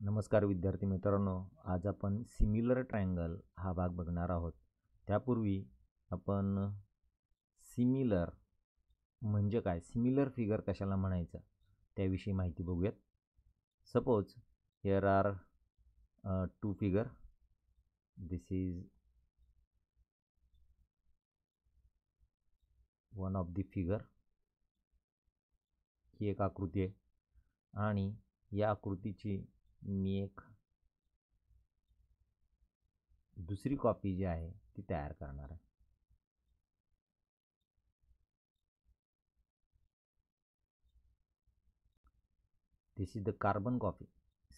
नमस्कार विद्यार्थी मित्रांनो, आज आपण सिमिलर ट्रायंगल हा भाग बघणार आहोत. त्यापूर्वी आपण सिमिलर म्हणजे काय, सिमिलर फिगर कशाला म्हणायचं त्याविषयी माहिती बघूयात. Suppose here are two figure. This is one of the figure. ही एक आकृती आहे आणि या आकृतीची मी एक दुसरी कॉपी जी आहे ती तयार करणार आहे. This is the carbon copy,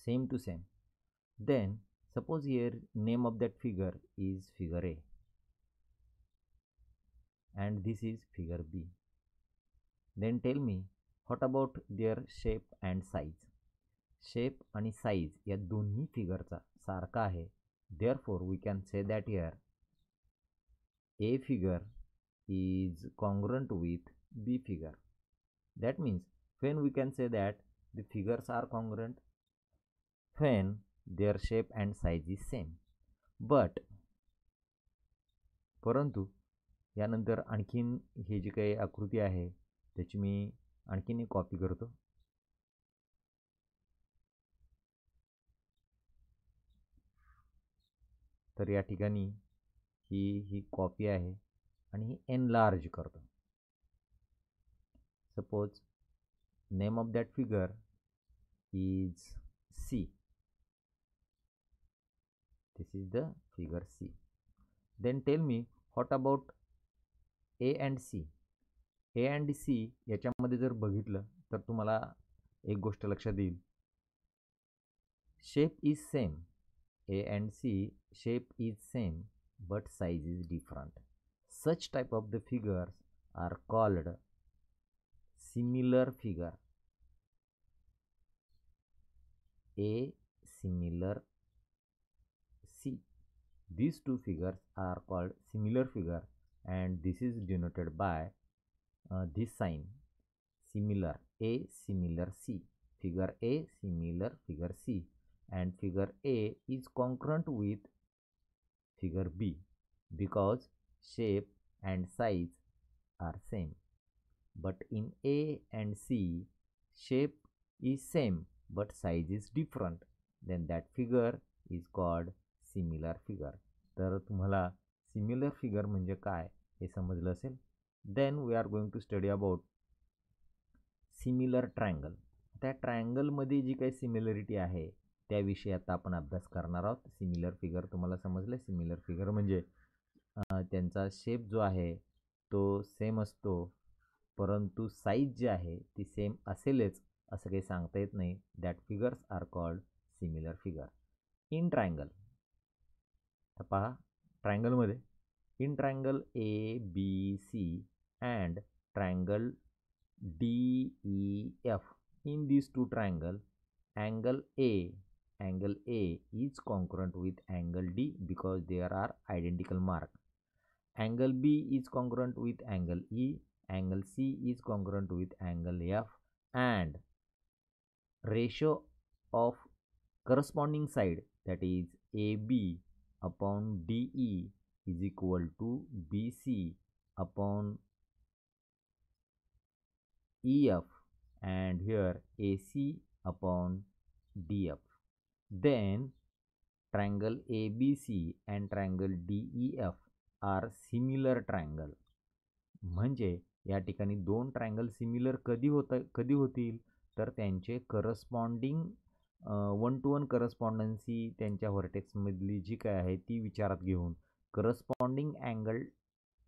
same to same. Then suppose here name of that figure is figure A and this is figure B. Then tell me what about their shape and size. Shape आणि size या दोन्ही फिगरचा सारखा आहे. Therefore we can say that here A figure is congruent with B figure. That means when we can say that the figures are congruent when their shape and size is same. But परंतु यानंतर आणखीन हे जी काही आकृती आहे त्याची मी आणखीन एक कॉपी करतो. तर या ठिकाणी ही कॉपी आहे आणि ही एनलार्ज करतो. Suppose name of that figure is C. This is the figure C. Then tell me what about A and C. A and C याच्यामध्ये जर बघितलं तर तुम्हाला एक गोष्ट लक्षात येईल. Shape is same. A and C shape is same but size is different. Such type of the figures are called similar figure. A similar C. These two figures are called similar figure and this is denoted by this sign similar. A similar C. Figure A similar figure C. And figure A is congruent with figure B because shape and size are same. But in A and C, shape is same but size is different. Then that figure is called similar figure. तर तुम्हाला similar figure म्हणजे काय हे समजलं असेल. Then we are going to study about similar triangle. त्या ट्रायंगलमध्ये जी काही similarity आहे त्याविषयी आता आपण अभ्यास करणार आहोत. सिमिलर फिगर तुम्हाला समजलं. सिमिलर फिगर म्हणजे त्यांचा शेप जो आहे तो सेम असतो परंतु साईज जी आहे ती सेम असेलच असं काही सांगता येत नाही. That figures are called similar figure. In triangle तर पहा ट्रायंगलमध्ये in triangle A B C and triangle D E F. In these two triangle, angle A is congruent with angle D because there are identical mark. Angle B is congruent with angle E. Angle C is congruent with angle F. And ratio of corresponding side, that is AB upon DE, is equal to BC upon EF and here AC upon DF. Then triangle ABC and triangle DEF are similar triangle. म्हणजे या ठिकाणी दोन triangle similar कधी होतील तर त्यांचे corresponding 1-to-1 करस्पॉन्डन्सी त्यांच्या व्हर्टेक्समधली जी काय आहे ती विचारात घेऊन करस्पॉन्डिंग अँगल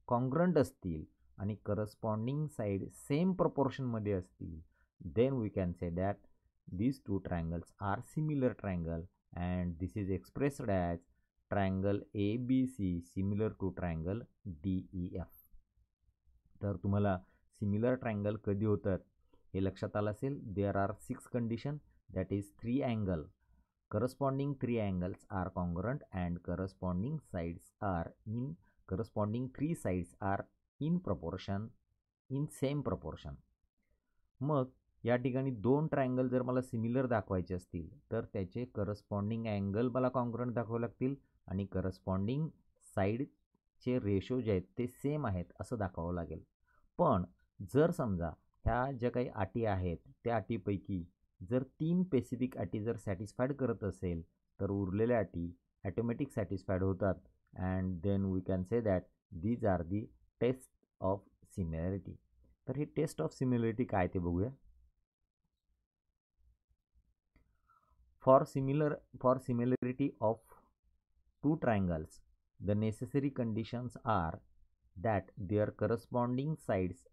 कॉन्ग्रंट असतील आणि करस्पॉन्डिंग साईड सेम प्रपोर्शनमध्ये असतील. Then we can say that these two triangles are similar triangle and this is expressed as triangle ABC similar to triangle DEF. तर तुम्हाला सिमिलर ट्रायंगल कधी होतात हे लक्षात आलं असेल. There are 6 condition. That is 3 angle. corresponding 3 angles are congruent and corresponding 3 sides are in proportion, in same proportion. मग या ठिकाणी दोन ट्रायंगल जर मला सिमिलर दाखवायचे असतील तर त्याचे करस्पॉन्डिंग अँगल मला कॉन्ग्रुएंट दाखवावे लागतील आणि करस्पॉन्डिंग साईडचे रेशो जे आहेत ते सेम आहेत असं दाखवावं लागेल. पण जर समजा ह्या ज्या काही अटी आहेत त्या अटीपैकी जर 3 स्पेसिफिक अटी जर सॅटिस्फाईड करत असेल तर उरलेल्या अटी ॲटोमॅटिक सॅटिस्फाईड होतात and then we can say that these are the test of similarity. तर हे टेस्ट ऑफ सिमिलॅरिटी काय ते बघूया. For similarity of two triangles, the necessary conditions are that their corresponding sides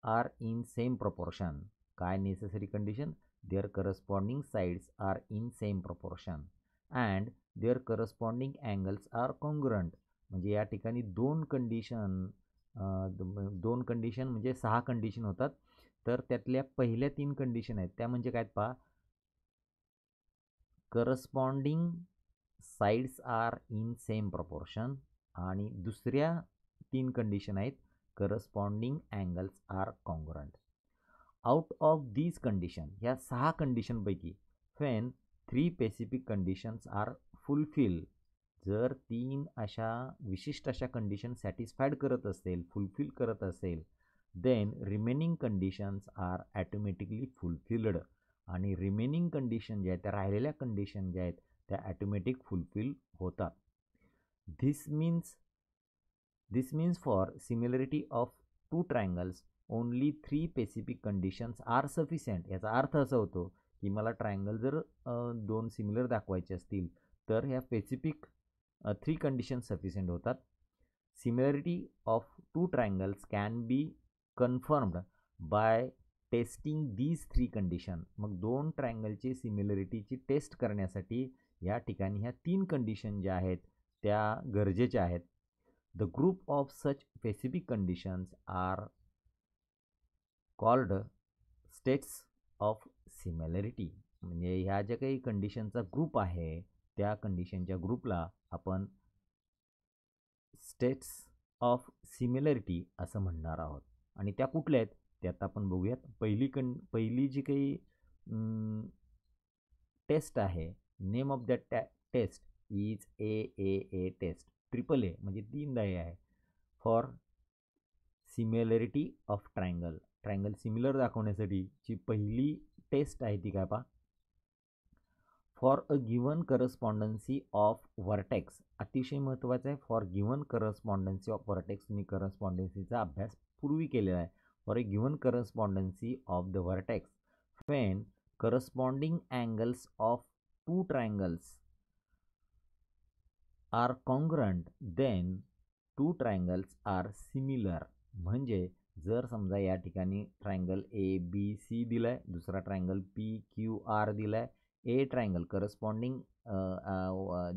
are in same proportion. काय necessary condition? Their corresponding sides are in same proportion and their corresponding angles are congruent. म्हणजे या ठिकाणी दोन condition म्हणजे 6 condition होतात. तर त्यातल्या पहिल्या 3 कंडिशन आहेत त्या म्हणजे काय पहा, corresponding sides are in same proportion आणि दुसऱ्या 3 कंडिशन आहेत corresponding angles are congruent. Out of these condition, ह्या 6 कंडिशनपैकी when 3 specific conditions are fulfil, जर 3 अशा विशिष्ट अशा कंडिशन सॅटिस्फाईड करत असेल, फुलफिल करत असेल, then remaining conditions are automatically fulfilled. आणि रिमेनिंग कंडिशन ज्या आहेत त्या राहिलेल्या कंडिशन ज्या आहेत त्या ॲटोमॅटिक फुलफिल होतात. This means for similarity of two triangles only 3 specific conditions are sufficient. याचा अर्थ असा होतो की मला ट्रायंगल जर 2 सिमिलर दाखवायचे असतील तर ह्या स्पेसिफिक 3 कंडिशन सफिशियंट होतात. Similarity of two triangles can be confirmed by testing these 3 condition. मग 2 ट्रायंगलची सिमिलॅरिटीची टेस्ट करण्यासाठी या ठिकाणी ह्या 3 कंडिशन ज्या आहेत त्या गरजेच्या आहेत. The group of such specific conditions are called states of similarity. म्हणजे ह्या ज्या काही कंडिशनचा ग्रुप आहे त्या कंडिशनच्या ग्रुपला आपण स्टेट्स ऑफ सिमिलॅरिटी असं म्हणणार आहोत. आणि त्या कुठल्या आहेत त्यात आपण बघूयात. पहिली जी काही टेस्ट आहे, name of that test is A test. Triple A म्हणजे 3दा ए आहे. For similarity of triangle, triangle similar दाखवण्यासाठी जी पहिली टेस्ट आहे ती काय पहा, for a given correspondence of vertex. अतिशय महत्त्वाचं आहे. For given correspondence of vertex, तुम्ही करस्पॉन्डन्सीचा अभ्यास पूर्वी केलेला आहे. For a given correspondency of the vertex, when corresponding angles of two triangles are congruent, then two triangles are similar. म्हणजे जर समजा या ठिकाणी ट्रायंगल ABC दिलाय, दुसरा ट्रायंगल PQR दिलाय, ए ट्रायंगल करस्पॉन्डिंग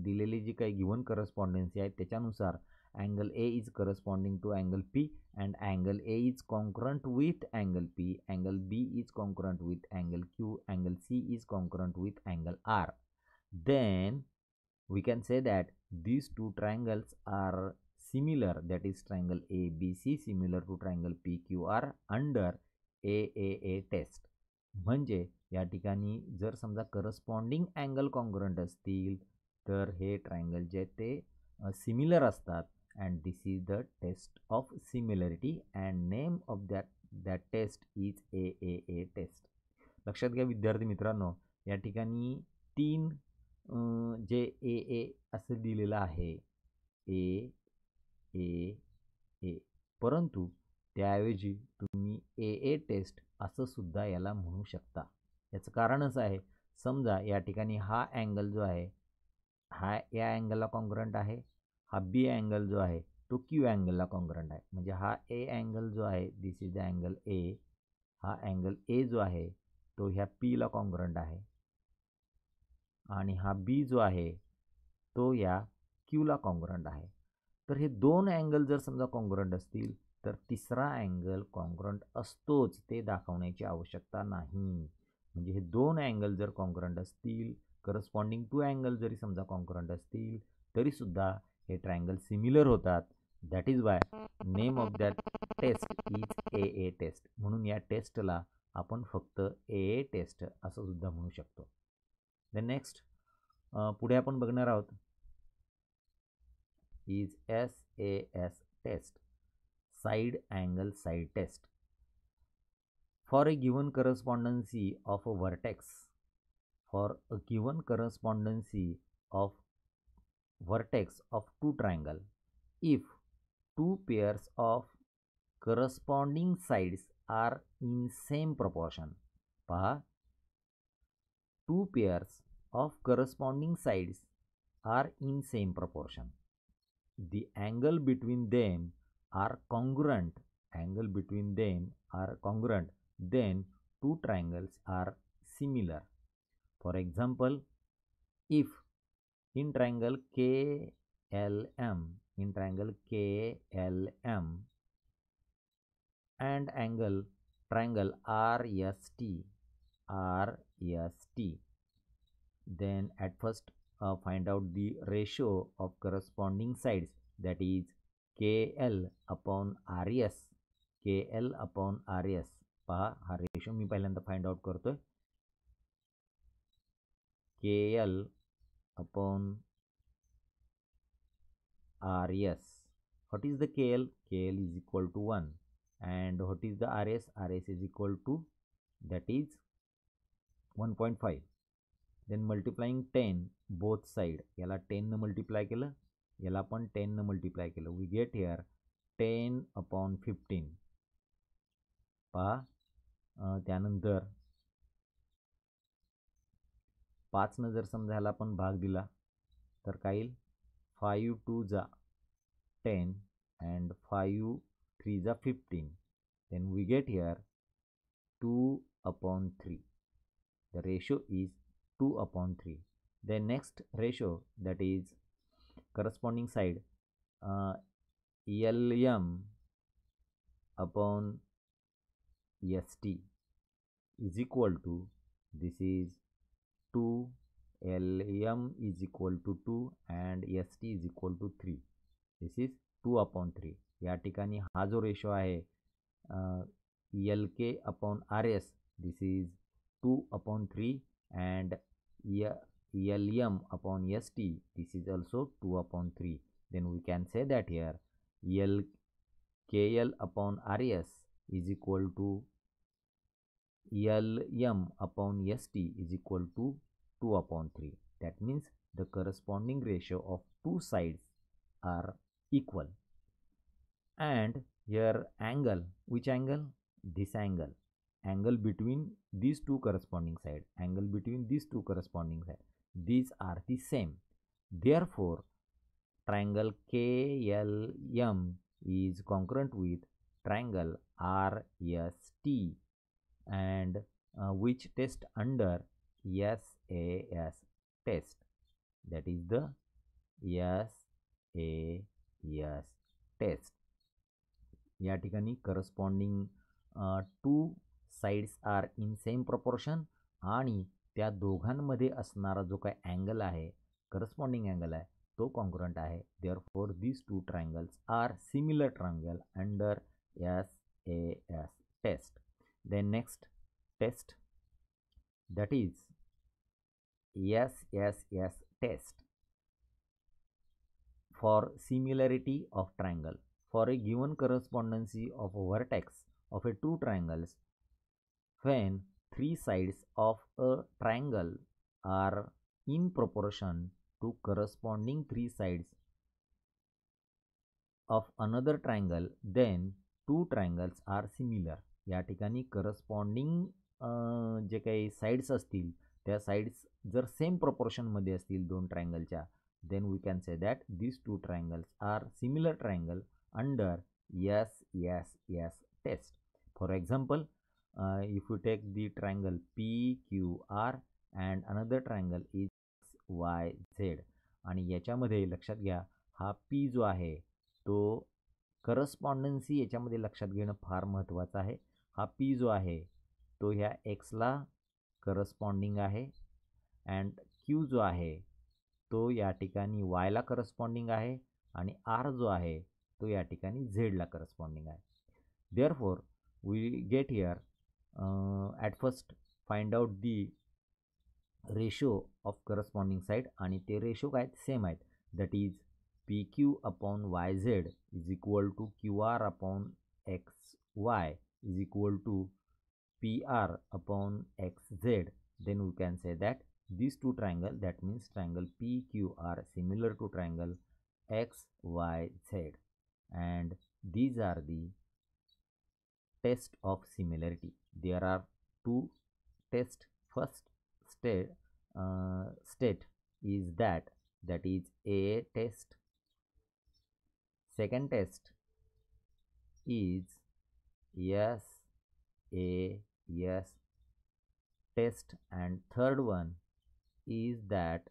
दिलेली जी काही गिवन करस्पॉन्डन्सी आहे त्याच्यानुसार angle A is corresponding to angle P and angle A is congruent with angle P, angle B is congruent with angle Q, angle C is congruent with angle R. Then we can say that these two triangles are similar, that is triangle ABC similar to triangle PQR under AAA test. म्हणजे या ठिकाणी जर समजा corresponding angle congruent असतील तर हे triangle जे ते सिमिलर असतात. and this is the test of similarity and name of that test is AAA test. लक्षात घ्या विद्यार्थी मित्रांनो, या ठिकाणी 3 जे AA असं दिलेलं आहे ए, परंतु त्याऐवजी तुम्ही AA टेस्ट असं सुद्धा याला म्हणू शकता. याचं कारण असं आहे, समजा या ठिकाणी हा अँगल जो आहे हा या अँगलला कॉन्ग्रुएंट आहे, हा बी अँगल जो आहे तो क्यू अँगलला कॉन्ग्रुएंट आहे. म्हणजे हा ए अँगल जो आहे दिस इज द अँगल ए, हा अँगल ए जो आहे तो ह्या पीला कॉन्ग्रुएंट आहे आणि हा बी जो आहे तो या क्यूला कॉन्ग्रुएंट आहे. तर हे 2 अँगल जर समजा कॉन्ग्रुएंट असतील तर तिसरा अँगल कॉन्ग्रुएंट असतोच, ते दाखवण्याची आवश्यकता नाही. म्हणजे हे 2 अँगल जर कॉन्ग्रुएंट असतील, करस्पॉन्डिंग 2 अँगल जरी समजा कॉन्ग्रुएंट असतील तरीसुद्धा हे ट्रायंगल सिमिलर होतात. That is why name of that test is AA test. म्हणून या टेस्टला आपण फक्त ए टेस्ट असं सुद्धा म्हणू शकतो. देन नेक्स्ट पुढे आपण बघणार आहोत is SAS test, side angle side test. For a given correspondency of a vertex, for a given correspondency of vertex of two triangle, if two pairs of corresponding sides are in same proportion, पहा, two pairs of corresponding sides are in same proportion, the angle between them are congruent, then two triangles are similar. For example, if in triangle KLM and triangle RST, then at first find out the ratio of corresponding sides, that is KL upon RS. पहा, हा ratio मी पहिल्यांदा find out करतोय. KL upon RS. What is the KL? KL is equal to 1. And what is the RS? RS is equal to, that is 1.5. Then multiplying 10 both side. याला 10 न multiply केलं, याला पण 10 न मल्टिप्लाय केलं. We get here 10 upon 15. पहा, त्यानंतर 5 न जर समजा ह्याला आपण भाग दिला तर काय येईल? 5 2 जा 10 and 5 3 जा 15. Then we get here 2 upon 3. The ratio is 2 upon 3. The next ratio, that is corresponding side, LM upon ST is equal to, this is 2, LM is equal to 2 and ST is equal to 3. This is 2 upon 3. या ठिकाणी हा जो ratio आहे LK upon RS, this is 2 upon 3 and LM upon ST, this is also 2 upon 3. Then we can say that here KL upon RS is equal to LM upon ST is equal to 2 upon 3. That means the corresponding ratio of two sides are equal. And here angle, which angle? This angle between these two corresponding sides, these are the same. Therefore triangle KLM is congruent with triangle RST, and which test under SAS test, that is the SAS test. या ठिकाणी corresponding two sides are in same proportion आणि त्या दोघांमध्ये असणारा जो काही angle आहे, corresponding angle आहे, तो congruent आहे. Therefore these two triangles are similar triangle under SAS test. Then next test, that is SSS test, for similarity of triangle. For a given correspondency of a vertex of a two triangles, when three sides of a triangle are in proportion to corresponding three sides of another triangle, then two triangles are similar. या ठिकाणी corresponding जे काही sides असतील त्या sides जर same प्रोपोर्शनमध्ये असतील दोन ट्रायंगलच्या, then we can say that these two triangles are similar triangle under SSS test. For example, if you take the triangle PQR and another triangle is YZ, आणि याच्यामध्ये लक्षात घ्या हा P जो आहे तो करस्पॉन्डन्सी याच्यामध्ये लक्षात घेणं फार महत्त्वाचं आहे. हा P जो आहे तो ह्या Xला करस्पॉन्डिंग आहे अँड Q जो आहे तो या ठिकाणी Yला करस्पॉन्डिंग आहे आणि R जो आहे तो या ठिकाणी Zला करस्पॉन्डिंग आहे. Therefore we get here at first find out the ratio of corresponding side आणि ते रेशो काय सेम आहेत. That is P Q upon Y Z is equal to Q R upon X Y is equal to P R upon X Z. Then we can say that these two triangle, that means triangle PQ are similar to triangle XYZ, and these are the test of similarity. There are two tests. First state is that is a test. Second test is yes a yes test, and third one is that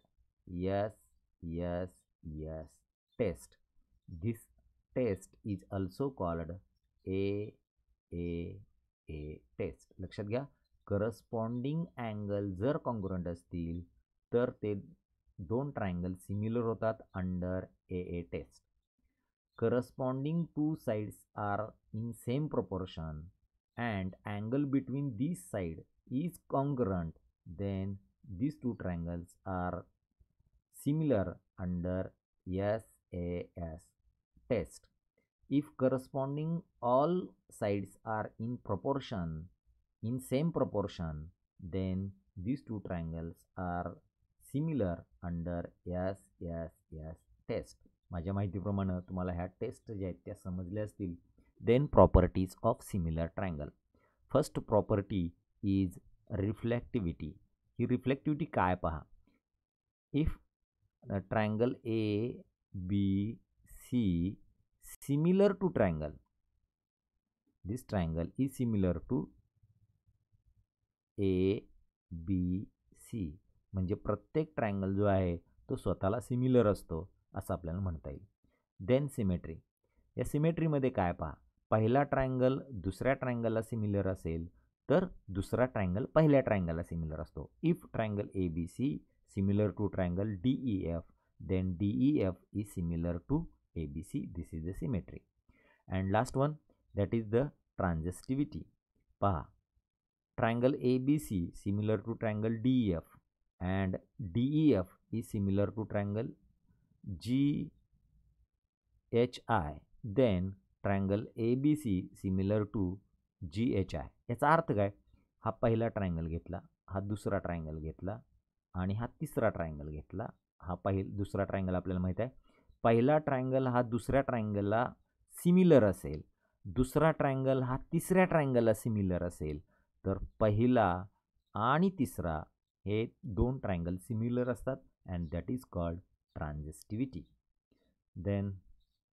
yes yes yes test. This test is also called a a a test. लक्षात घ्या, corresponding angle जर congruent असतील तर ते दोन triangle similar होतात under A A test. Corresponding two sides are in same proportion and angle between these side is congruent, then these two triangles are similar under SAS test. If corresponding all sides are in same proportion, then these two triangles are similar under SSS test. माझ्या माहितीप्रमाणे तुम्हाला ह्या taste ज्या आहेत त्या समजल्या असतील. Then properties of similar triangle. First property is reflexivity. ही रिफ्लेक्टिव्हिटी काय पहा. If triangle A B C similar to triangle, this triangle is similar to A B C, म्हणजे प्रत्येक ट्रायंगल जो आहे तो स्वतःला सिमिलर असतो असं आपल्याला म्हणता येईल. Then symmetry. या सिमेट्रीमध्ये काय पहा, पहिला ट्रायंगल दुसऱ्या ट्रायंगलला सिमिलर असेल तर दुसरा ट्रायंगल पहिल्या ट्रायंगलला सिमिलर असतो. If triangle A B C similar to triangle D E F, then D E F is similar to A B C. This is the symmetry. And last one, that is the transitivity. पहा, triangle ABC similar to triangle DEF and DEF is similar to triangle GHI, then triangle ABC similar to GHI. याचा अर्थ काय, हा पहिला triangle घेतला, हा दुसरा triangle घेतला आणि हा तिसरा ट्रायंगल घेतला. हा दुसरा ट्रायंगल आपल्याला माहित आहे. पहिला ट्रायंगल हा दुसऱ्या ट्रायंगलला सिमिलर असेल, दुसरा ट्रायंगल हा तिसऱ्या ट्रायंगलला सिमिलर असेल, तर पहिला आणि तिसरा हे दोन ट्रायंगल सिमिलर असतात and that is called transitivity. Then